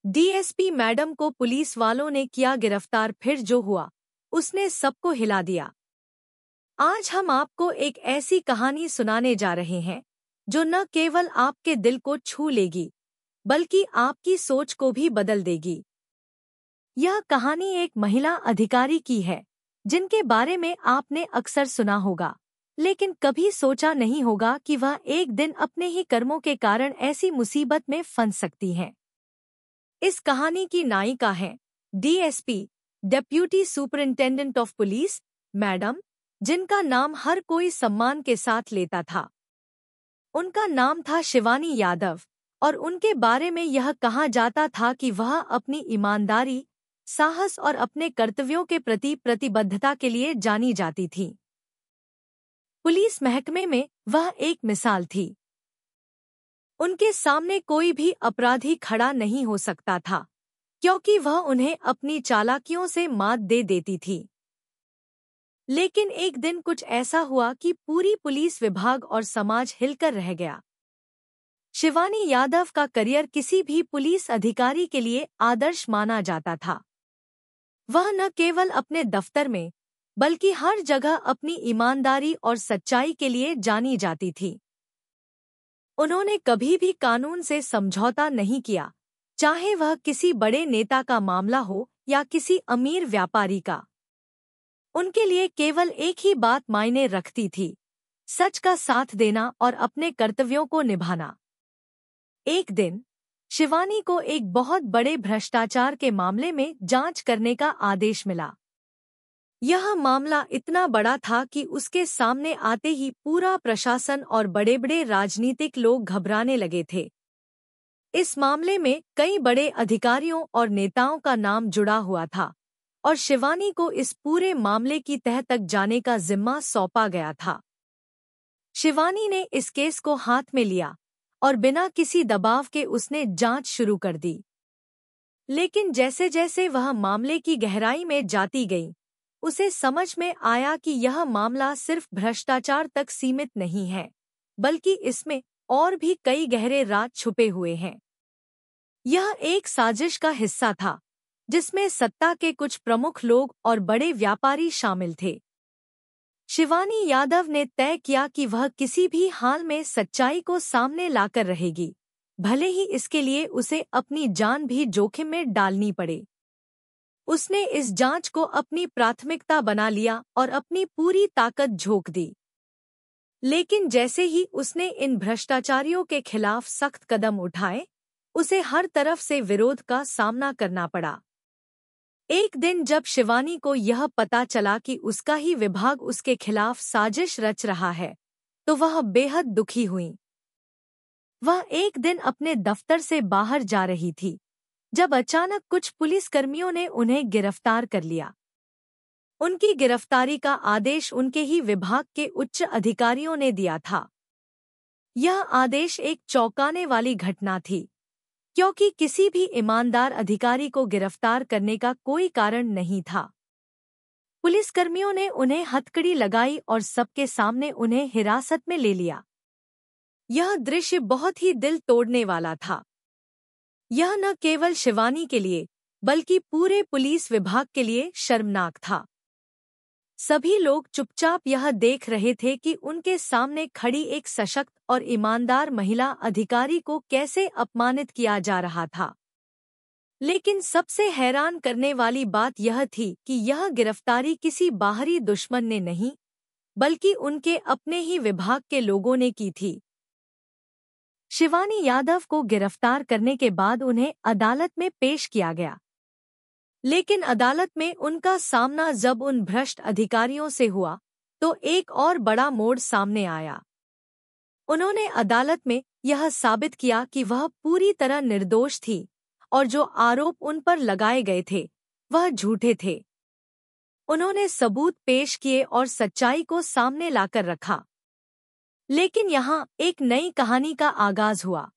DSP madam को police वालों ने किया गिरफ्तार। फिर जो हुआ उसने सबको हिला दिया। आज हम आपको एक ऐसी कहानी सुनाने जा रहे हैं जो न केवल आपके दिल को छू लेगी बल्कि आपकी सोच को भी बदल देगी। यह कहानी एक महिला अधिकारी की है जिनके बारे में आपने अक्सर सुना होगा, लेकिन कभी सोचा नहीं होगा कि वह एक दिन अपने ही कर्मों के कारण ऐसी मुसीबत में फंस सकती हैं। इस कहानी की नायिका है DSP, deputy superintendent of police madam, जिनका नाम हर कोई सम्मान के साथ लेता था। उनका नाम था शिवानी यादव और उनके बारे में यह कहा जाता था कि वह अपनी ईमानदारी, साहस और अपने कर्तव्यों के प्रति प्रतिबद्धता के लिए जानी जाती थी। पुलिस महकमे में वह एक मिसाल थी। उनके सामने कोई भी अपराधी खड़ा नहीं हो सकता था क्योंकि वह उन्हें अपनी चालाकियों से मात दे देती थी। लेकिन एक दिन कुछ ऐसा हुआ कि पूरी पुलिस विभाग और समाज हिलकर रह गया। शिवानी यादव का करियर किसी भी पुलिस अधिकारी के लिए आदर्श माना जाता था। वह न केवल अपने दफ्तर में बल्कि हर जगह अपनी ईमानदारी और सच्चाई के लिए जानी जाती थी। उन्होंने कभी भी कानून से समझौता नहीं किया, चाहे वह किसी बड़े नेता का मामला हो या किसी अमीर व्यापारी का। उनके लिए केवल एक ही बात मायने रखती थी, सच का साथ देना और अपने कर्तव्यों को निभाना। एक दिन शिवानी को एक बहुत बड़े भ्रष्टाचार के मामले में जांच करने का आदेश मिला। यह मामला इतना बड़ा था कि उसके सामने आते ही पूरा प्रशासन और बड़े-बड़े राजनीतिक लोग घबराने लगे थे। इस मामले में कई बड़े अधिकारियों और नेताओं का नाम जुड़ा हुआ था और शिवानी को इस पूरे मामले की तह तक जाने का जिम्मा सौंपा गया था। शिवानी ने इस केस को हाथ में लिया और बिना किसी दबाव के उसने जांच शुरू कर दी। लेकिन जैसे-जैसे वह मामले की गहराई में जाती गई, उसे समझ में आया कि यह मामला सिर्फ भ्रष्टाचार तक सीमित नहीं है, बल्कि इसमें और भी कई गहरे राज छुपे हुए हैं। यह एक साजिश का हिस्सा था, जिसमें सत्ता के कुछ प्रमुख लोग और बड़े व्यापारी शामिल थे। शिवानी यादव ने तय किया कि वह किसी भी हाल में सच्चाई को सामने लाकर रहेगी, भले ही इसके लिए उसे अपनी जान भी जोखिम में डालनी पड़े। उसने इस जांच को अपनी प्राथमिकता बना लिया और अपनी पूरी ताकत झोंक दी। लेकिन जैसे ही उसने इन भ्रष्टाचारियों के खिलाफ सख्त कदम उठाए, उसे हर तरफ से विरोध का सामना करना पड़ा। एक दिन जब शिवानी को यह पता चला कि उसका ही विभाग उसके खिलाफ साजिश रच रहा है, तो वह बेहद दुखी हुई। वह एक दिन अपने दफ्तर से बाहर जा रही थी, जब अचानक कुछ पुलिसकर्मियों ने उन्हें गिरफ्तार कर लिया। उनकी गिरफ्तारी का आदेश उनके ही विभाग के उच्च अधिकारियों ने दिया था। यह आदेश एक चौंकाने वाली घटना थी, क्योंकि किसी भी ईमानदार अधिकारी को गिरफ्तार करने का कोई कारण नहीं था। पुलिसकर्मियों ने उन्हें हथकड़ी लगाई और सबके सामने उन्हें हिरासत में ले लिया। यह दृश्य बहुत ही दिल तोड़ने वाला था। यह न केवल शिवानी के लिए बल्कि पूरे पुलिस विभाग के लिए शर्मनाक था। सभी लोग चुपचाप यह देख रहे थे कि उनके सामने खड़ी एक सशक्त और ईमानदार महिला अधिकारी को कैसे अपमानित किया जा रहा था। लेकिन सबसे हैरान करने वाली बात यह थी कि यह गिरफ्तारी किसी बाहरी दुश्मन ने नहीं, बल्कि उनके अपने ही विभाग के लोगों ने की थी। शिवानी यादव को गिरफ्तार करने के बाद उन्हें अदालत में पेश किया गया। लेकिन अदालत में उनका सामना जब उन भ्रष्ट अधिकारियों से हुआ, तो एक और बड़ा मोड़ सामने आया। उन्होंने अदालत में यह साबित किया कि वह पूरी तरह निर्दोष थी और जो आरोप उन पर लगाए गए थे, वह झूठे थे। उन्होंने सबूत पेश किए और सच्चाई को सामने लाकर रखा। लेकिन यहाँ एक नई कहानी का आगाज हुआ।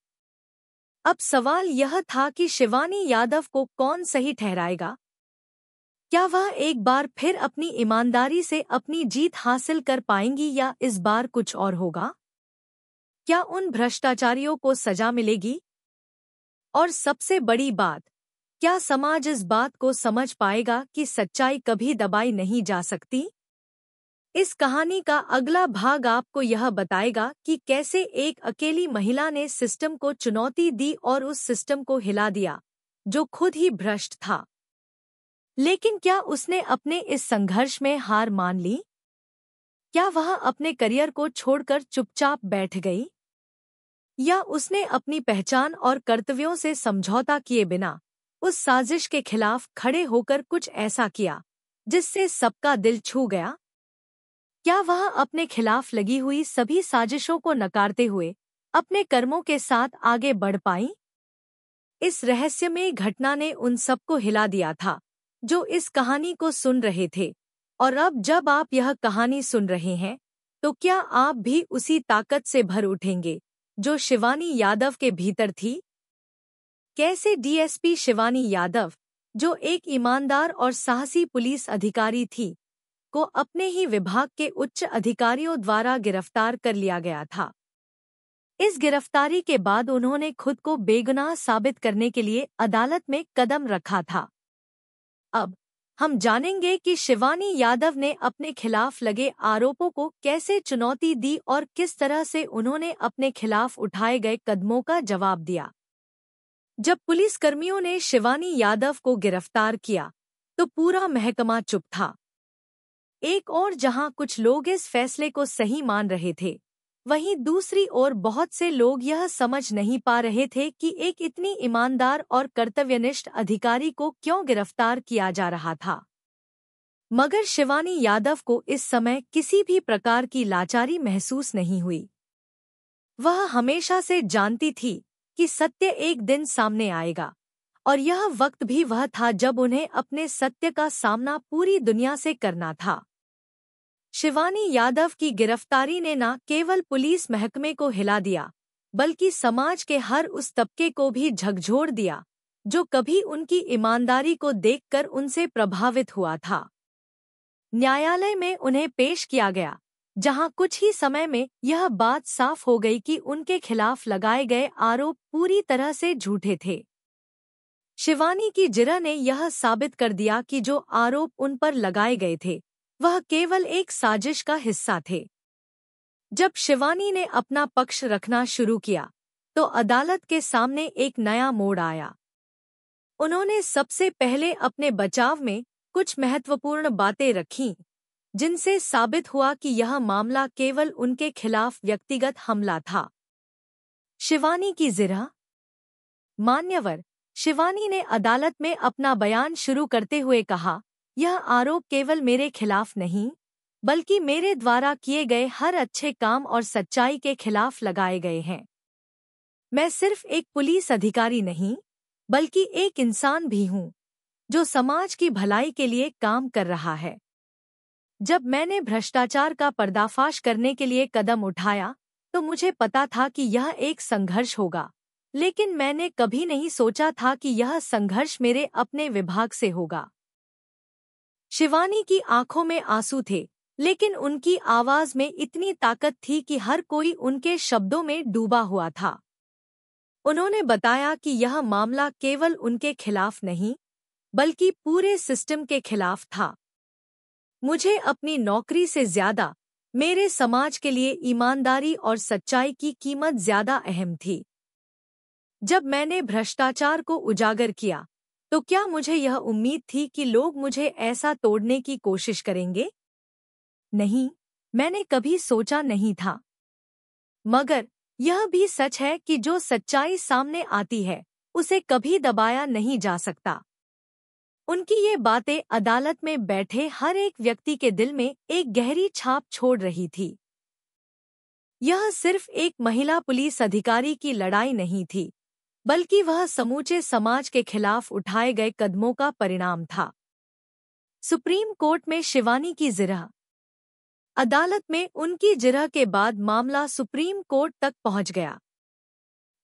अब सवाल यह था कि शिवानी यादव को कौन सही ठहराएगा? क्या वह एक बार फिर अपनी ईमानदारी से अपनी जीत हासिल कर पाएंगी या इस बार कुछ और होगा? क्या उन भ्रष्टाचारियों को सजा मिलेगी? और सबसे बड़ी बात, क्या समाज इस बात को समझ पाएगा कि सच्चाई कभी दबाई नहीं जा सकती? इस कहानी का अगला भाग आपको यह बताएगा कि कैसे एक अकेली महिला ने सिस्टम को चुनौती दी और उस सिस्टम को हिला दिया, जो खुद ही भ्रष्ट था। लेकिन क्या उसने अपने इस संघर्ष में हार मान ली? क्या वह अपने करियर को छोड़कर चुपचाप बैठ गई? या उसने अपनी पहचान और कर्तव्यों से समझौता किए बिना उस साजिश के खिलाफ खड़े होकर कुछ ऐसा किया जिससे सबका दिल छू गया? क्या वह अपने खिलाफ लगी हुई सभी साजिशों को नकारते हुए अपने कर्मों के साथ आगे बढ़ पाई? इस रहस्यमयी घटना ने उन सबको हिला दिया था जो इस कहानी को सुन रहे थे, और अब जब आप यह कहानी सुन रहे हैं तो क्या आप भी उसी ताकत से भर उठेंगे जो शिवानी यादव के भीतर थी? कैसे डीएसपी शिवानी यादव, जो एक ईमानदार और साहसी पुलिस अधिकारी थी, को अपने ही विभाग के उच्च अधिकारियों द्वारा गिरफ्तार कर लिया गया था। इस गिरफ्तारी के बाद उन्होंने खुद को बेगुनाह साबित करने के लिए अदालत में कदम रखा था। अब हम जानेंगे कि शिवानी यादव ने अपने खिलाफ लगे आरोपों को कैसे चुनौती दी और किस तरह से उन्होंने अपने खिलाफ उठाए गए कदमों का जवाब दिया। जब पुलिसकर्मियों ने शिवानी यादव को गिरफ्तार किया तो पूरा महकमा चुप था। एक ओर जहां कुछ लोग इस फैसले को सही मान रहे थे, वहीं दूसरी ओर बहुत से लोग यह समझ नहीं पा रहे थे कि एक इतनी ईमानदार और कर्तव्यनिष्ठ अधिकारी को क्यों गिरफ्तार किया जा रहा था। मगर शिवानी यादव को इस समय किसी भी प्रकार की लाचारी महसूस नहीं हुई। वह हमेशा से जानती थी कि सत्य एक दिन सामने आएगा, और यह वक्त भी वह था जब उन्हें अपने सत्य का सामना पूरी दुनिया से करना था। शिवानी यादव की गिरफ्तारी ने न केवल पुलिस महकमे को हिला दिया, बल्कि समाज के हर उस तबके को भी झकझोर दिया जो कभी उनकी ईमानदारी को देखकर उनसे प्रभावित हुआ था। न्यायालय में उन्हें पेश किया गया, जहां कुछ ही समय में यह बात साफ हो गई कि उनके खिलाफ लगाए गए आरोप पूरी तरह से झूठे थे। शिवानी की जिरह ने यह साबित कर दिया कि जो आरोप उन पर लगाए गए थे वह केवल एक साजिश का हिस्सा थे। जब शिवानी ने अपना पक्ष रखना शुरू किया तो अदालत के सामने एक नया मोड़ आया। उन्होंने सबसे पहले अपने बचाव में कुछ महत्वपूर्ण बातें रखीं, जिनसे साबित हुआ कि यह मामला केवल उनके खिलाफ व्यक्तिगत हमला था। शिवानी की जिरह। मान्यवर, शिवानी ने अदालत में अपना बयान शुरू करते हुए कहा, यह आरोप केवल मेरे खिलाफ नहीं, बल्कि मेरे द्वारा किए गए हर अच्छे काम और सच्चाई के खिलाफ लगाए गए हैं। मैं सिर्फ एक पुलिस अधिकारी नहीं, बल्कि एक इंसान भी हूँ, जो समाज की भलाई के लिए काम कर रहा है। जब मैंने भ्रष्टाचार का पर्दाफाश करने के लिए कदम उठाया तो मुझे पता था कि यह एक संघर्ष होगा, लेकिन मैंने कभी नहीं सोचा था कि यह संघर्ष मेरे अपने विभाग से होगा। शिवानी की आंखों में आंसू थे, लेकिन उनकी आवाज में इतनी ताकत थी कि हर कोई उनके शब्दों में डूबा हुआ था। उन्होंने बताया कि यह मामला केवल उनके खिलाफ नहीं, बल्कि पूरे सिस्टम के खिलाफ था। मुझे अपनी नौकरी से ज्यादा मेरे समाज के लिए ईमानदारी और सच्चाई की कीमत ज्यादा अहम थी। जब मैंने भ्रष्टाचार को उजागर किया तो क्या मुझे यह उम्मीद थी कि लोग मुझे ऐसा तोड़ने की कोशिश करेंगे? नहीं, मैंने कभी सोचा नहीं था। मगर यह भी सच है कि जो सच्चाई सामने आती है उसे कभी दबाया नहीं जा सकता। उनकी ये बातें अदालत में बैठे हर एक व्यक्ति के दिल में एक गहरी छाप छोड़ रही थी। यह सिर्फ एक महिला पुलिस अधिकारी की लड़ाई नहीं थी, बल्कि वह समूचे समाज के खिलाफ उठाए गए कदमों का परिणाम था। सुप्रीम कोर्ट में शिवानी की जिरह। अदालत में उनकी जिरह के बाद मामला सुप्रीम कोर्ट तक पहुंच गया।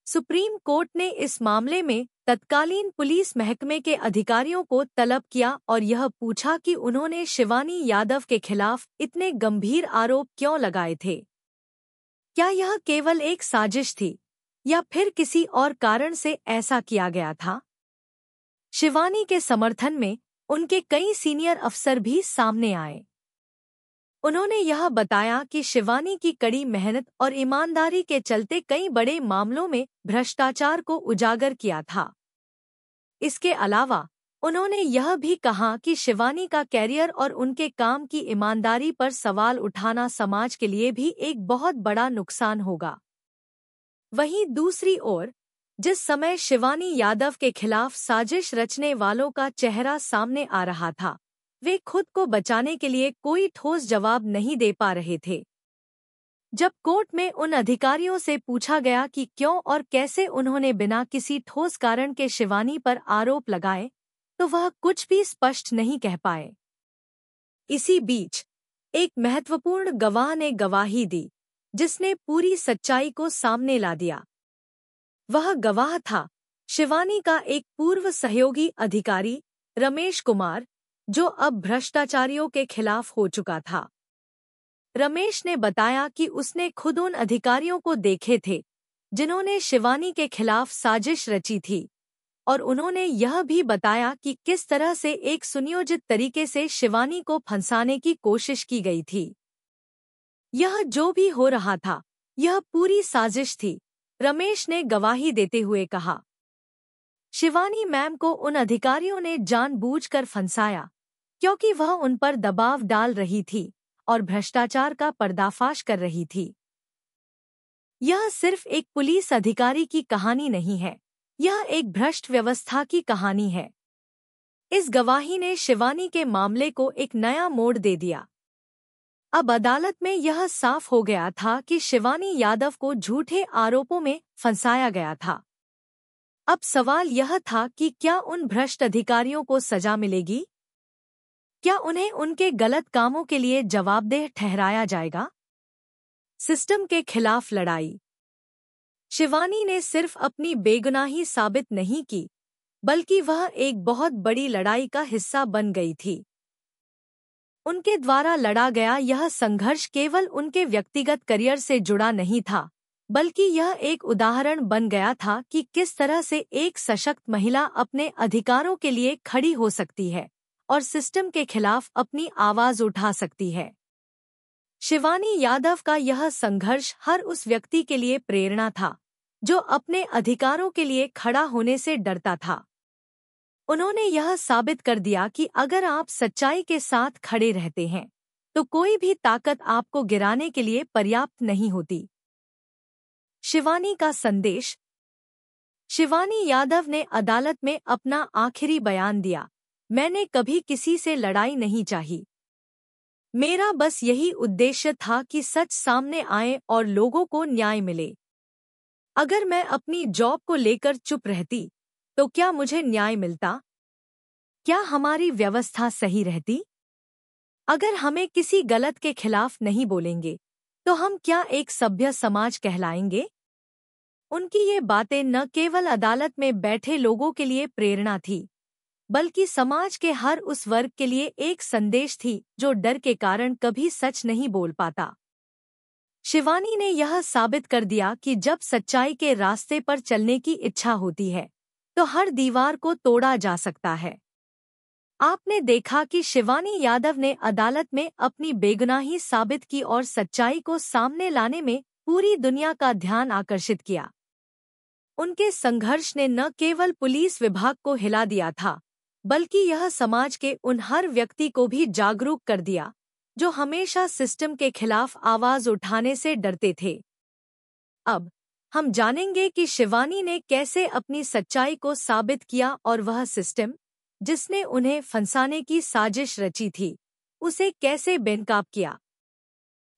सुप्रीम कोर्ट ने इस मामले में तत्कालीन पुलिस महकमे के अधिकारियों को तलब किया और यह पूछा कि उन्होंने शिवानी यादव के खिलाफ इतने गंभीर आरोप क्यों लगाए थे। क्या यह केवल एक साजिश थी या फिर किसी और कारण से ऐसा किया गया था? शिवानी के समर्थन में उनके कई सीनियर अफसर भी सामने आए। उन्होंने यह बताया कि शिवानी की कड़ी मेहनत और ईमानदारी के चलते कई बड़े मामलों में भ्रष्टाचार को उजागर किया था। इसके अलावा उन्होंने यह भी कहा कि शिवानी का कैरियर और उनके काम की ईमानदारी पर सवाल उठाना समाज के लिए भी एक बहुत बड़ा नुकसान होगा। वहीं दूसरी ओर, जिस समय शिवानी यादव के खिलाफ साजिश रचने वालों का चेहरा सामने आ रहा था, वे खुद को बचाने के लिए कोई ठोस जवाब नहीं दे पा रहे थे। जब कोर्ट में उन अधिकारियों से पूछा गया कि क्यों और कैसे उन्होंने बिना किसी ठोस कारण के शिवानी पर आरोप लगाए, तो वह कुछ भी स्पष्ट नहीं कह पाए। इसी बीच एक महत्वपूर्ण गवाह ने गवाही दी, जिसने पूरी सच्चाई को सामने ला दिया। वह गवाह था शिवानी का एक पूर्व सहयोगी अधिकारी रमेश कुमार, जो अब भ्रष्टाचारियों के खिलाफ हो चुका था। रमेश ने बताया कि उसने खुद उन अधिकारियों को देखे थे जिन्होंने शिवानी के खिलाफ साजिश रची थी, और उन्होंने यह भी बताया कि किस तरह से एक सुनियोजित तरीके से शिवानी को फंसाने की कोशिश की गई थी। यह जो भी हो रहा था, यह पूरी साजिश थी, रमेश ने गवाही देते हुए कहा। शिवानी मैम को उन अधिकारियों ने जानबूझकर फंसाया, क्योंकि वह उन पर दबाव डाल रही थी और भ्रष्टाचार का पर्दाफाश कर रही थी। यह सिर्फ एक पुलिस अधिकारी की कहानी नहीं है, यह एक भ्रष्ट व्यवस्था की कहानी है। इस गवाही ने शिवानी के मामले को एक नया मोड़ दे दिया। अब अदालत में यह साफ हो गया था कि शिवानी यादव को झूठे आरोपों में फंसाया गया था। अब सवाल यह था कि क्या उन भ्रष्ट अधिकारियों को सजा मिलेगी? क्या उन्हें उनके गलत कामों के लिए जवाबदेह ठहराया जाएगा? सिस्टम के खिलाफ लड़ाई। शिवानी ने सिर्फ अपनी बेगुनाही साबित नहीं की, बल्कि वह एक बहुत बड़ी लड़ाई का हिस्सा बन गई थी। उनके द्वारा लड़ा गया यह संघर्ष केवल उनके व्यक्तिगत करियर से जुड़ा नहीं था, बल्कि यह एक उदाहरण बन गया था कि किस तरह से एक सशक्त महिला अपने अधिकारों के लिए खड़ी हो सकती है और सिस्टम के खिलाफ अपनी आवाज उठा सकती है। शिवानी यादव का यह संघर्ष हर उस व्यक्ति के लिए प्रेरणा था जो अपने अधिकारों के लिए खड़ा होने से डरता था। उन्होंने यह साबित कर दिया कि अगर आप सच्चाई के साथ खड़े रहते हैं, तो कोई भी ताकत आपको गिराने के लिए पर्याप्त नहीं होती। शिवानी का संदेश। शिवानी यादव ने अदालत में अपना आखिरी बयान दिया। मैंने कभी किसी से लड़ाई नहीं चाही। मेरा बस यही उद्देश्य था कि सच सामने आए और लोगों को न्याय मिले। अगर मैं अपनी जॉब को लेकर चुप रहती, तो क्या मुझे न्याय मिलता? क्या हमारी व्यवस्था सही रहती? अगर हमें किसी गलत के खिलाफ नहीं बोलेंगे, तो हम क्या एक सभ्य समाज कहलाएंगे? उनकी ये बातें न केवल अदालत में बैठे लोगों के लिए प्रेरणा थी, बल्कि समाज के हर उस वर्ग के लिए एक संदेश थी जो डर के कारण कभी सच नहीं बोल पाता। शिवानी ने यह साबित कर दिया कि जब सच्चाई के रास्ते पर चलने की इच्छा होती है, तो हर दीवार को तोड़ा जा सकता है। आपने देखा कि शिवानी यादव ने अदालत में अपनी बेगुनाही साबित की और सच्चाई को सामने लाने में पूरी दुनिया का ध्यान आकर्षित किया। उनके संघर्ष ने न केवल पुलिस विभाग को हिला दिया था, बल्कि यह समाज के उन हर व्यक्ति को भी जागरूक कर दिया जो हमेशा सिस्टम के खिलाफ आवाज उठाने से डरते थे। अब हम जानेंगे कि शिवानी ने कैसे अपनी सच्चाई को साबित किया और वह सिस्टम, जिसने उन्हें फंसाने की साजिश रची थी, उसे कैसे बेनकाब किया।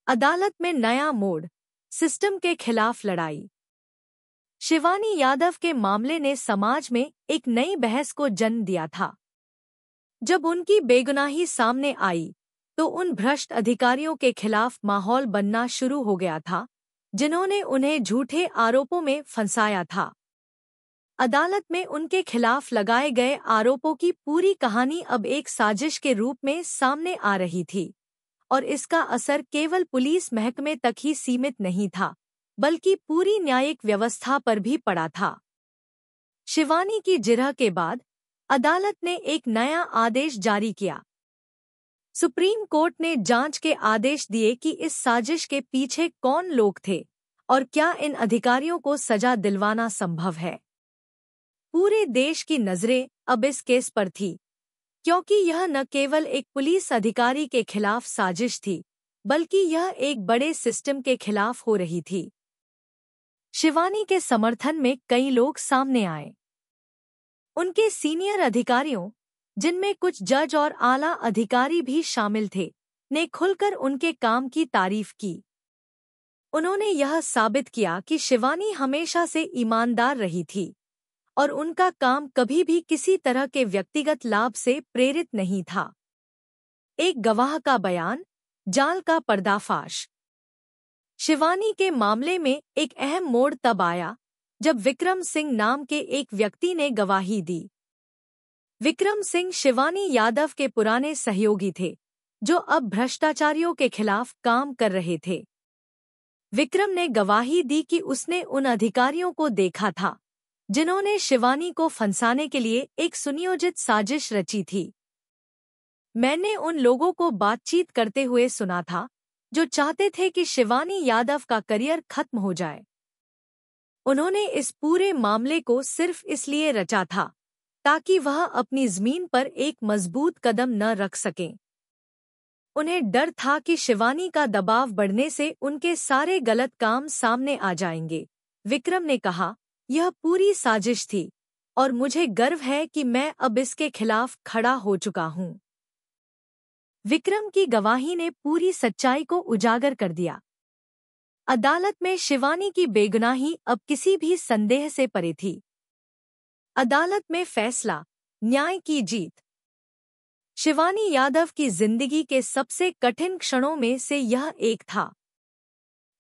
अदालत में नया मोड़। सिस्टम के खिलाफ लड़ाई। शिवानी यादव के मामले ने समाज में एक नई बहस को जन्म दिया था। जब उनकी बेगुनाही सामने आई, तो उन भ्रष्ट अधिकारियों के खिलाफ माहौल बनना शुरू हो गया था, जिन्होंने उन्हें झूठे आरोपों में फंसाया था। अदालत में उनके खिलाफ लगाए गए आरोपों की पूरी कहानी अब एक साजिश के रूप में सामने आ रही थी, और इसका असर केवल पुलिस महकमे तक ही सीमित नहीं था, बल्कि पूरी न्यायिक व्यवस्था पर भी पड़ा था। शिवानी की जिरह के बाद अदालत ने एक नया आदेश जारी किया। सुप्रीम कोर्ट ने जांच के आदेश दिए कि इस साजिश के पीछे कौन लोग थे और क्या इन अधिकारियों को सजा दिलवाना संभव है। पूरे देश की नजरें अब इस केस पर थी, क्योंकि यह न केवल एक पुलिस अधिकारी के खिलाफ साजिश थी, बल्कि यह एक बड़े सिस्टम के खिलाफ हो रही थी। शिवानी के समर्थन में कई लोग सामने आए। उनके सीनियर अधिकारियों, जिनमें कुछ जज और आला अधिकारी भी शामिल थे, ने खुलकर उनके काम की तारीफ की। उन्होंने यह साबित किया कि शिवानी हमेशा से ईमानदार रही थी और उनका काम कभी भी किसी तरह के व्यक्तिगत लाभ से प्रेरित नहीं था। एक गवाह का बयान, जाल का पर्दाफाश। शिवानी के मामले में एक अहम मोड़ तब आया जब विक्रम सिंह नाम के एक व्यक्ति ने गवाही दी। विक्रम सिंह शिवानी यादव के पुराने सहयोगी थे, जो अब भ्रष्टाचारियों के खिलाफ काम कर रहे थे। विक्रम ने गवाही दी कि उसने उन अधिकारियों को देखा था जिन्होंने शिवानी को फंसाने के लिए एक सुनियोजित साजिश रची थी। मैंने उन लोगों को बातचीत करते हुए सुना था जो चाहते थे कि शिवानी यादव का करियर खत्म हो जाए। उन्होंने इस पूरे मामले को सिर्फ इसलिए रचा था ताकि वह अपनी जमीन पर एक मजबूत कदम न रख सकें। उन्हें डर था कि शिवानी का दबाव बढ़ने से उनके सारे गलत काम सामने आ जाएंगे। विक्रम ने कहा, यह पूरी साजिश थी और मुझे गर्व है कि मैं अब इसके खिलाफ खड़ा हो चुका हूं। विक्रम की गवाही ने पूरी सच्चाई को उजागर कर दिया। अदालत में शिवानी की बेगुनाही अब किसी भी संदेह से परे थी। अदालत में फैसला, न्याय की जीत। शिवानी यादव की जिंदगी के सबसे कठिन क्षणों में से यह एक था,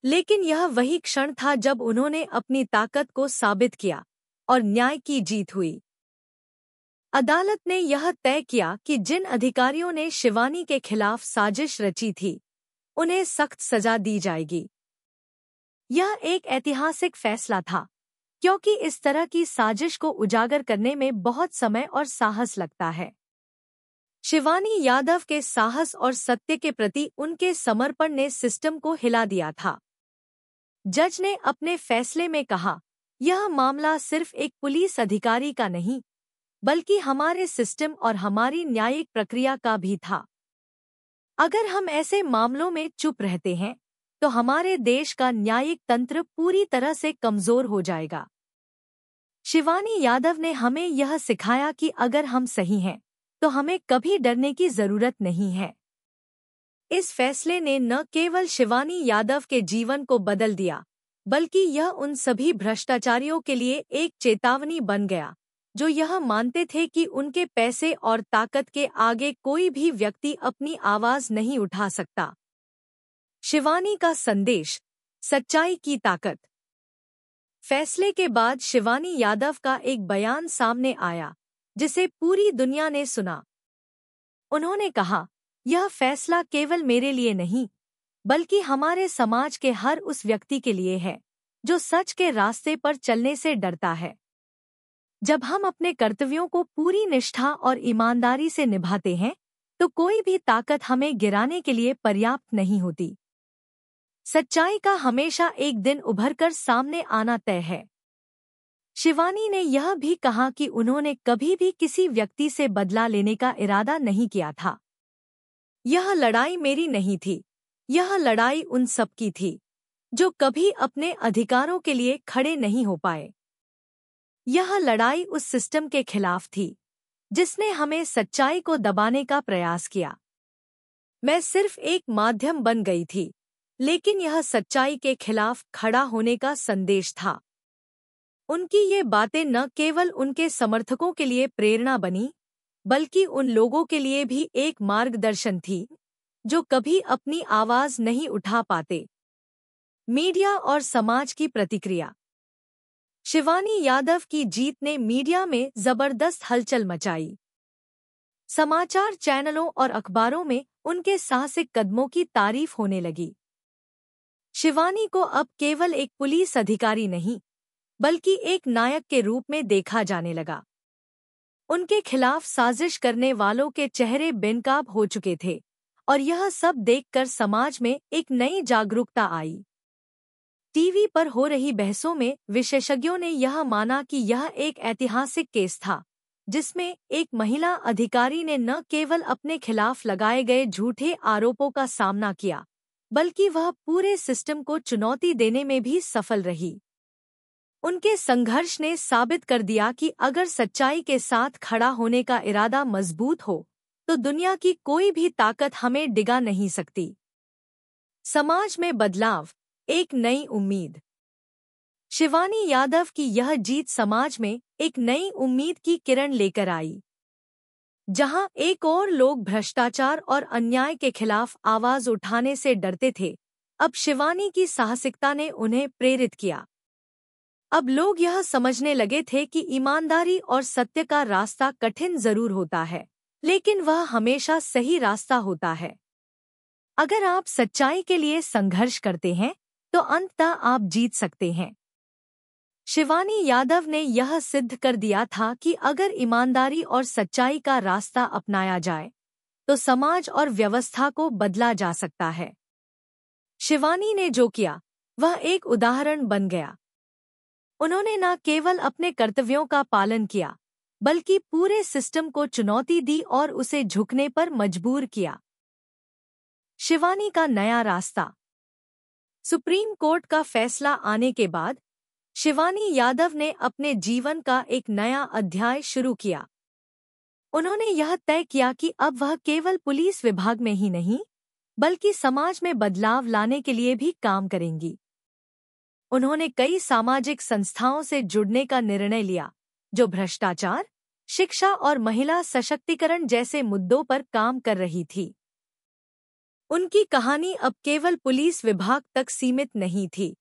लेकिन यह वही क्षण था जब उन्होंने अपनी ताकत को साबित किया और न्याय की जीत हुई। अदालत ने यह तय किया कि जिन अधिकारियों ने शिवानी के खिलाफ साजिश रची थी, उन्हें सख्त सजा दी जाएगी। यह एक ऐतिहासिक फैसला था, क्योंकि इस तरह की साजिश को उजागर करने में बहुत समय और साहस लगता है। शिवानी यादव के साहस और सत्य के प्रति उनके समर्पण ने सिस्टम को हिला दिया था। जज ने अपने फैसले में कहा, यह मामला सिर्फ एक पुलिस अधिकारी का नहीं, बल्कि हमारे सिस्टम और हमारी न्यायिक प्रक्रिया का भी था। अगर हम ऐसे मामलों में चुप रहते हैं, तो हमारे देश का न्यायिक तंत्र पूरी तरह से कमजोर हो जाएगा। शिवानी यादव ने हमें यह सिखाया कि अगर हम सही हैं, तो हमें कभी डरने की जरूरत नहीं है। इस फैसले ने न केवल शिवानी यादव के जीवन को बदल दिया, बल्कि यह उन सभी भ्रष्टाचारियों के लिए एक चेतावनी बन गया, जो यह मानते थे कि उनके पैसे और ताकत के आगे कोई भी व्यक्ति अपनी आवाज नहीं उठा सकता। शिवानी का संदेश, सच्चाई की ताकत। फैसले के बाद शिवानी यादव का एक बयान सामने आया, जिसे पूरी दुनिया ने सुना। उन्होंने कहा, यह फैसला केवल मेरे लिए नहीं, बल्कि हमारे समाज के हर उस व्यक्ति के लिए है जो सच के रास्ते पर चलने से डरता है। जब हम अपने कर्तव्यों को पूरी निष्ठा और ईमानदारी से निभाते हैं, तो कोई भी ताकत हमें गिराने के लिए पर्याप्त नहीं होती। सच्चाई का हमेशा एक दिन उभरकर सामने आना तय है। शिवानी ने यह भी कहा कि उन्होंने कभी भी किसी व्यक्ति से बदला लेने का इरादा नहीं किया था। यह लड़ाई मेरी नहीं थी, यह लड़ाई उन सब की थी जो कभी अपने अधिकारों के लिए खड़े नहीं हो पाए। यह लड़ाई उस सिस्टम के खिलाफ थी जिसने हमें सच्चाई को दबाने का प्रयास किया। मैं सिर्फ एक माध्यम बन गई थी, लेकिन यह सच्चाई के खिलाफ खड़ा होने का संदेश था। उनकी ये बातें न केवल उनके समर्थकों के लिए प्रेरणा बनी, बल्कि उन लोगों के लिए भी एक मार्गदर्शन थी जो कभी अपनी आवाज नहीं उठा पाते। मीडिया और समाज की प्रतिक्रिया। शिवानी यादव की जीत ने मीडिया में जबरदस्त हलचल मचाई। समाचार चैनलों और अखबारों में उनके साहसिक कदमों की तारीफ होने लगी। शिवानी को अब केवल एक पुलिस अधिकारी नहीं, बल्कि एक नायक के रूप में देखा जाने लगा। उनके खिलाफ साजिश करने वालों के चेहरे बेनकाब हो चुके थे और यह सब देखकर समाज में एक नई जागरूकता आई। टीवी पर हो रही बहसों में विशेषज्ञों ने यह माना कि यह एक ऐतिहासिक केस था, जिसमें एक महिला अधिकारी ने न केवल अपने खिलाफ लगाए गए झूठे आरोपों का सामना किया, बल्कि वह पूरे सिस्टम को चुनौती देने में भी सफल रही। उनके संघर्ष ने साबित कर दिया कि अगर सच्चाई के साथ खड़ा होने का इरादा मजबूत हो, तो दुनिया की कोई भी ताकत हमें डिगा नहीं सकती। समाज में बदलाव, एक नई उम्मीद। शिवानी यादव की यह जीत समाज में एक नई उम्मीद की किरण लेकर आई। जहां एक और लोग भ्रष्टाचार और अन्याय के खिलाफ आवाज उठाने से डरते थे, अब शिवानी की साहसिकता ने उन्हें प्रेरित किया। अब लोग यह समझने लगे थे कि ईमानदारी और सत्य का रास्ता कठिन जरूर होता है, लेकिन वह हमेशा सही रास्ता होता है। अगर आप सच्चाई के लिए संघर्ष करते हैं, तो अंततः आप जीत सकते हैं। शिवानी यादव ने यह सिद्ध कर दिया था कि अगर ईमानदारी और सच्चाई का रास्ता अपनाया जाए, तो समाज और व्यवस्था को बदला जा सकता है। शिवानी ने जो किया, वह एक उदाहरण बन गया। उन्होंने न केवल अपने कर्तव्यों का पालन किया, बल्कि पूरे सिस्टम को चुनौती दी और उसे झुकने पर मजबूर किया। शिवानी का नया रास्ता। सुप्रीम कोर्ट का फैसला आने के बाद शिवानी यादव ने अपने जीवन का एक नया अध्याय शुरू किया। उन्होंने यह तय किया कि अब वह केवल पुलिस विभाग में ही नहीं, बल्कि समाज में बदलाव लाने के लिए भी काम करेंगी। उन्होंने कई सामाजिक संस्थाओं से जुड़ने का निर्णय लिया, जो भ्रष्टाचार, शिक्षा और महिला सशक्तिकरण जैसे मुद्दों पर काम कर रही थी। उनकी कहानी अब केवल पुलिस विभाग तक सीमित नहीं थी,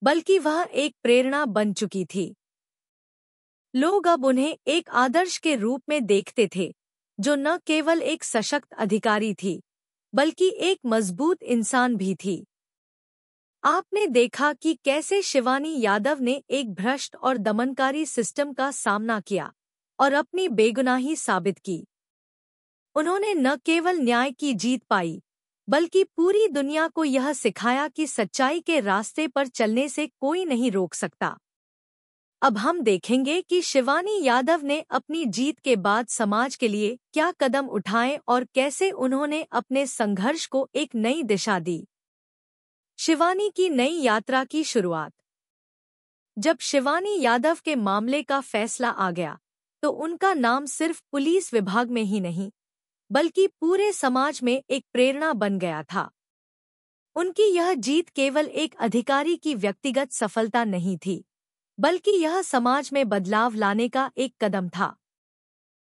बल्कि वह एक प्रेरणा बन चुकी थी। लोग अब उन्हें एक आदर्श के रूप में देखते थे, जो न केवल एक सशक्त अधिकारी थी, बल्कि एक मजबूत इंसान भी थी। आपने देखा कि कैसे शिवानी यादव ने एक भ्रष्ट और दमनकारी सिस्टम का सामना किया और अपनी बेगुनाही साबित की। उन्होंने न केवल न्याय की जीत पाई, बल्कि पूरी दुनिया को यह सिखाया कि सच्चाई के रास्ते पर चलने से कोई नहीं रोक सकता। अब हम देखेंगे कि शिवानी यादव ने अपनी जीत के बाद समाज के लिए क्या कदम उठाए और कैसे उन्होंने अपने संघर्ष को एक नई दिशा दी। शिवानी की नई यात्रा की शुरुआत। जब शिवानी यादव के मामले का फैसला आ गया, तो उनका नाम सिर्फ पुलिस विभाग में ही नहीं, बल्कि पूरे समाज में एक प्रेरणा बन गया था। उनकी यह जीत केवल एक अधिकारी की व्यक्तिगत सफलता नहीं थी, बल्कि यह समाज में बदलाव लाने का एक कदम था।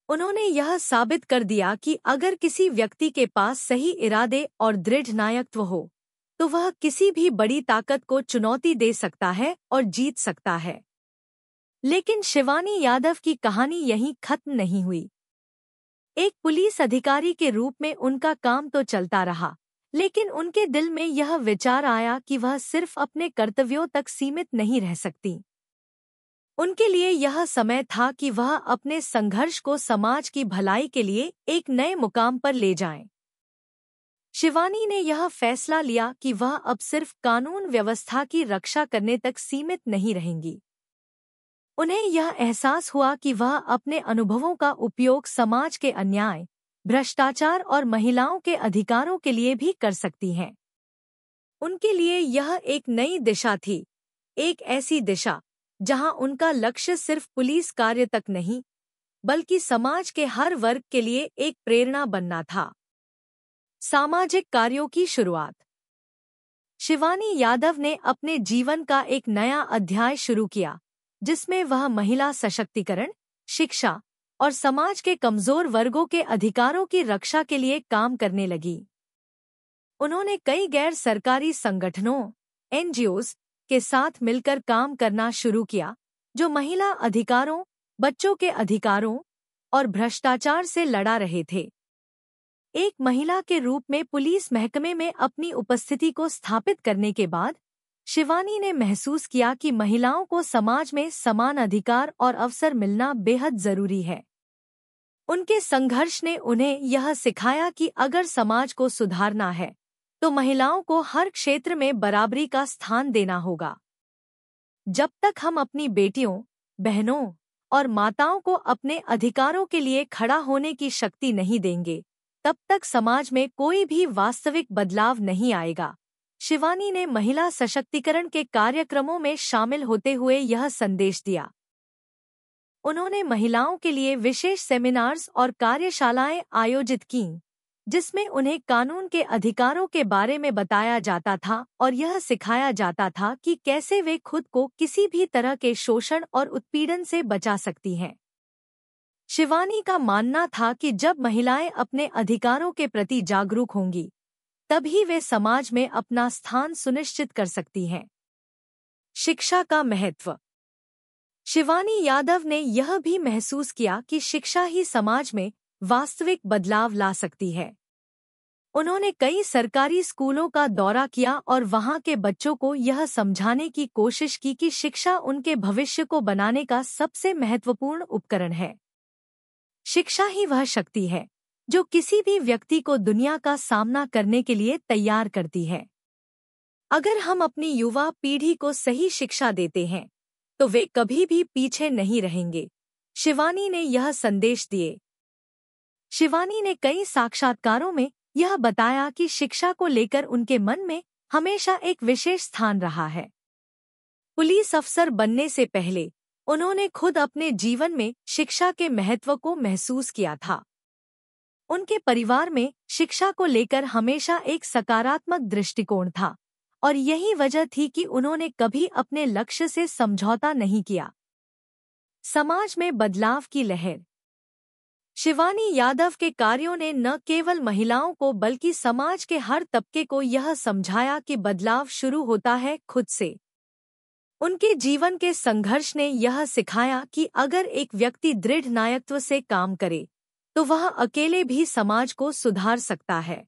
उन्होंने यह साबित कर दिया कि अगर किसी व्यक्ति के पास सही इरादे और दृढ़ नायकत्व हो, तो वह किसी भी बड़ी ताकत को चुनौती दे सकता है और जीत सकता है। लेकिन शिवानी यादव की कहानी यहीं खत्म नहीं हुई। एक पुलिस अधिकारी के रूप में उनका काम तो चलता रहा, लेकिन उनके दिल में यह विचार आया कि वह सिर्फ अपने कर्तव्यों तक सीमित नहीं रह सकती। उनके लिए यह समय था कि वह अपने संघर्ष को समाज की भलाई के लिए एक नए मुकाम पर ले जाएं। शिवानी ने यह फैसला लिया कि वह अब सिर्फ कानून व्यवस्था की रक्षा करने तक सीमित नहीं रहेंगी। उन्हें यह एहसास हुआ कि वह अपने अनुभवों का उपयोग समाज के अन्याय, भ्रष्टाचार और महिलाओं के अधिकारों के लिए भी कर सकती हैं। उनके लिए यह एक नई दिशा थी, एक ऐसी दिशा जहां उनका लक्ष्य सिर्फ पुलिस कार्य तक नहीं, बल्कि समाज के हर वर्ग के लिए एक प्रेरणा बनना था। सामाजिक कार्यों की शुरुआत। शिवानी यादव ने अपने जीवन का एक नया अध्याय शुरू किया, जिसमें वह महिला सशक्तिकरण, शिक्षा और समाज के कमजोर वर्गों के अधिकारों की रक्षा के लिए काम करने लगी। उन्होंने कई गैर सरकारी संगठनों (NGOs) के साथ मिलकर काम करना शुरू किया, जो महिला अधिकारों, बच्चों के अधिकारों और भ्रष्टाचार से लड़ा रहे थे। एक महिला के रूप में पुलिस महकमे में अपनी उपस्थिति को स्थापित करने के बाद शिवानी ने महसूस किया कि महिलाओं को समाज में समान अधिकार और अवसर मिलना बेहद जरूरी है। उनके संघर्ष ने उन्हें यह सिखाया कि अगर समाज को सुधारना है तो महिलाओं को हर क्षेत्र में बराबरी का स्थान देना होगा। जब तक हम अपनी बेटियों, बहनों और माताओं को अपने अधिकारों के लिए खड़ा होने की शक्ति नहीं देंगे, तब तक समाज में कोई भी वास्तविक बदलाव नहीं आएगा। शिवानी ने महिला सशक्तिकरण के कार्यक्रमों में शामिल होते हुए यह संदेश दिया। उन्होंने महिलाओं के लिए विशेष सेमिनार्स और कार्यशालाएं आयोजित कीं, जिसमें उन्हें कानून के अधिकारों के बारे में बताया जाता था और यह सिखाया जाता था कि कैसे वे खुद को किसी भी तरह के शोषण और उत्पीड़न से बचा सकती हैं। शिवानी का मानना था कि जब महिलाएं अपने अधिकारों के प्रति जागरूक होंगी, तभी वे समाज में अपना स्थान सुनिश्चित कर सकती हैं। शिक्षा का महत्व। शिवानी यादव ने यह भी महसूस किया कि शिक्षा ही समाज में वास्तविक बदलाव ला सकती है। उन्होंने कई सरकारी स्कूलों का दौरा किया और वहां के बच्चों को यह समझाने की कोशिश की कि शिक्षा उनके भविष्य को बनाने का सबसे महत्वपूर्ण उपकरण है। शिक्षा ही वह शक्ति है जो किसी भी व्यक्ति को दुनिया का सामना करने के लिए तैयार करती है। अगर हम अपनी युवा पीढ़ी को सही शिक्षा देते हैं तो वे कभी भी पीछे नहीं रहेंगे। शिवानी ने यह संदेश दिए। शिवानी ने कई साक्षात्कारों में यह बताया कि शिक्षा को लेकर उनके मन में हमेशा एक विशेष स्थान रहा है। पुलिस अफसर बनने से पहले उन्होंने खुद अपने जीवन में शिक्षा के महत्व को महसूस किया था। उनके परिवार में शिक्षा को लेकर हमेशा एक सकारात्मक दृष्टिकोण था और यही वजह थी कि उन्होंने कभी अपने लक्ष्य से समझौता नहीं किया। समाज में बदलाव की लहर। शिवानी यादव के कार्यों ने न केवल महिलाओं को बल्कि समाज के हर तबके को यह समझाया कि बदलाव शुरू होता है खुद से। उनके जीवन के संघर्ष ने यह सिखाया कि अगर एक व्यक्ति दृढ़ नायकत्व से काम करे तो वह अकेले भी समाज को सुधार सकता है।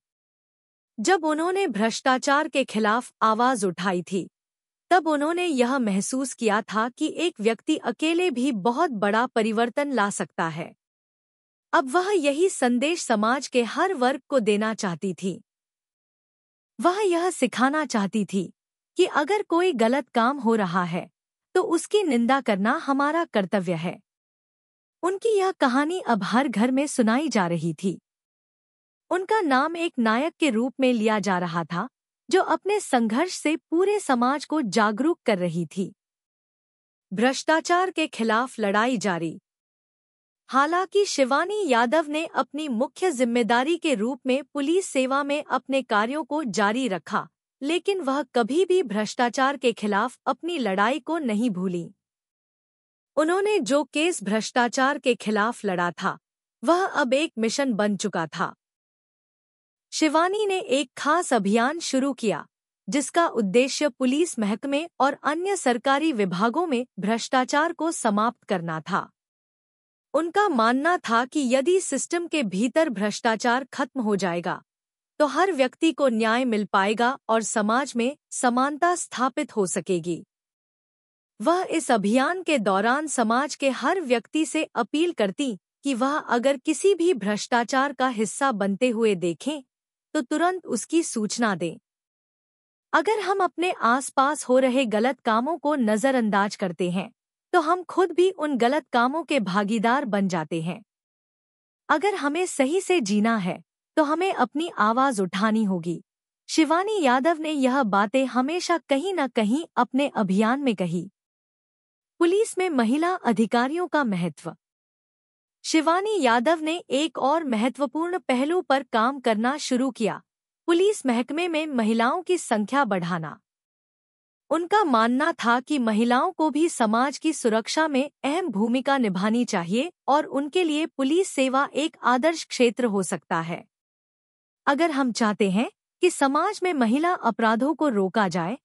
जब उन्होंने भ्रष्टाचार के खिलाफ आवाज उठाई थी, तब उन्होंने यह महसूस किया था कि एक व्यक्ति अकेले भी बहुत बड़ा परिवर्तन ला सकता है। अब वह यही संदेश समाज के हर वर्ग को देना चाहती थी। वह यह सिखाना चाहती थी कि अगर कोई गलत काम हो रहा है तो उसकी निंदा करना हमारा कर्तव्य है। उनकी यह कहानी अब हर घर में सुनाई जा रही थी। उनका नाम एक नायक के रूप में लिया जा रहा था जो अपने संघर्ष से पूरे समाज को जागरूक कर रही थी। भ्रष्टाचार के खिलाफ लड़ाई जारी। हालांकि शिवानी यादव ने अपनी मुख्य जिम्मेदारी के रूप में पुलिस सेवा में अपने कार्यों को जारी रखा, लेकिन वह कभी भी भ्रष्टाचार के खिलाफ अपनी लड़ाई को नहीं भूली। उन्होंने जो केस भ्रष्टाचार के खिलाफ लड़ा था, वह अब एक मिशन बन चुका था। शिवानी ने एक खास अभियान शुरू किया, जिसका उद्देश्य पुलिस महकमे और अन्य सरकारी विभागों में भ्रष्टाचार को समाप्त करना था। उनका मानना था कि यदि सिस्टम के भीतर भ्रष्टाचार खत्म हो जाएगा, तो हर व्यक्ति को न्याय मिल पाएगा और समाज में समानता स्थापित हो सकेगी। वह इस अभियान के दौरान समाज के हर व्यक्ति से अपील करती कि वह अगर किसी भी भ्रष्टाचार का हिस्सा बनते हुए देखें, तो तुरंत उसकी सूचना दें। अगर हम अपने आसपास हो रहे गलत कामों को नजरअंदाज करते हैं, तो हम खुद भी उन गलत कामों के भागीदार बन जाते हैं। अगर हमें सही से जीना है, तो हमें अपनी आवाज उठानी होगी। शिवानी यादव ने यह बातें हमेशा कहीं न कहीं अपने अभियान में कही। पुलिस में महिला अधिकारियों का महत्व। शिवानी यादव ने एक और महत्वपूर्ण पहलू पर काम करना शुरू किया, पुलिस महकमे में महिलाओं की संख्या बढ़ाना। उनका मानना था कि महिलाओं को भी समाज की सुरक्षा में अहम भूमिका निभानी चाहिए और उनके लिए पुलिस सेवा एक आदर्श क्षेत्र हो सकता है। अगर हम चाहते हैं कि समाज में महिला अपराधों को रोका जाए,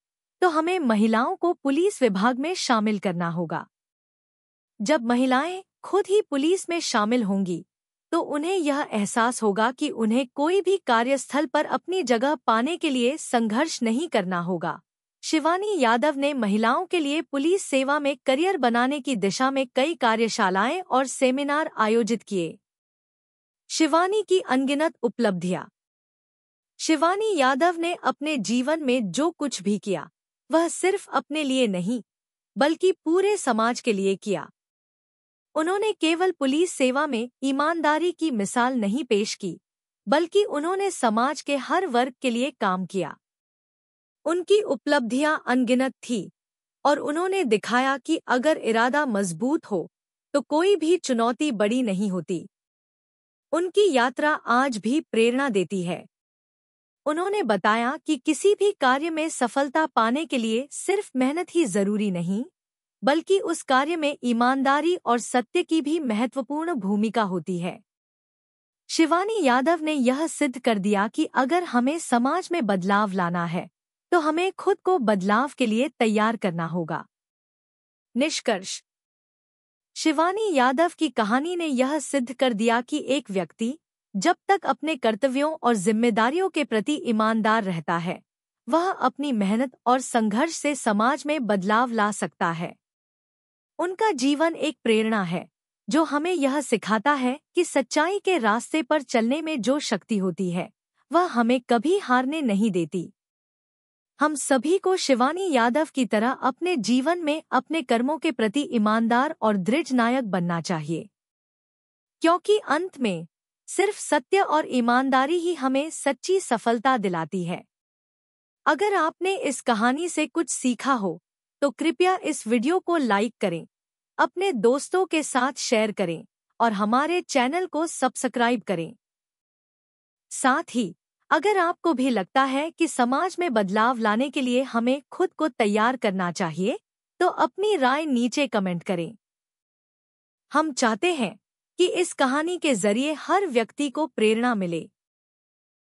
तो हमें महिलाओं को पुलिस विभाग में शामिल करना होगा। जब महिलाएं खुद ही पुलिस में शामिल होंगी, तो उन्हें यह एहसास होगा कि उन्हें कोई भी कार्यस्थल पर अपनी जगह पाने के लिए संघर्ष नहीं करना होगा। शिवानी यादव ने महिलाओं के लिए पुलिस सेवा में करियर बनाने की दिशा में कई कार्यशालाएं और सेमिनार आयोजित किए। शिवानी की अनगिनत उपलब्धियां। शिवानी यादव ने अपने जीवन में जो कुछ भी किया, वह सिर्फ अपने लिए नहीं, बल्कि पूरे समाज के लिए किया। उन्होंने केवल पुलिस सेवा में ईमानदारी की मिसाल नहीं पेश की, बल्कि उन्होंने समाज के हर वर्ग के लिए काम किया। उनकी उपलब्धियां अनगिनत थी और उन्होंने दिखाया कि अगर इरादा मजबूत हो तो कोई भी चुनौती बड़ी नहीं होती। उनकी यात्रा आज भी प्रेरणा देती है। उन्होंने बताया कि किसी भी कार्य में सफलता पाने के लिए सिर्फ मेहनत ही जरूरी नहीं, बल्कि उस कार्य में ईमानदारी और सत्य की भी महत्वपूर्ण भूमिका होती है। शिवानी यादव ने यह सिद्ध कर दिया कि अगर हमें समाज में बदलाव लाना है, तो हमें खुद को बदलाव के लिए तैयार करना होगा। निष्कर्ष। शिवानी यादव की कहानी ने यह सिद्ध कर दिया कि एक व्यक्ति जब तक अपने कर्तव्यों और जिम्मेदारियों के प्रति ईमानदार रहता है, वह अपनी मेहनत और संघर्ष से समाज में बदलाव ला सकता है। उनका जीवन एक प्रेरणा है, जो हमें यह सिखाता है कि सच्चाई के रास्ते पर चलने में जो शक्ति होती है, वह हमें कभी हारने नहीं देती। हम सभी को शिवानी यादव की तरह अपने जीवन में अपने कर्मों के प्रति ईमानदार और दृढ़ नायक बनना चाहिए, क्योंकि अंत में सिर्फ सत्य और ईमानदारी ही हमें सच्ची सफलता दिलाती है। अगर आपने इस कहानी से कुछ सीखा हो, तो कृपया इस वीडियो को लाइक करें, अपने दोस्तों के साथ शेयर करें और हमारे चैनल को सब्सक्राइब करें। साथ ही अगर आपको भी लगता है कि समाज में बदलाव लाने के लिए हमें खुद को तैयार करना चाहिए, तो अपनी राय नीचे कमेंट करें। हम चाहते हैं कि इस कहानी के जरिए हर व्यक्ति को प्रेरणा मिले,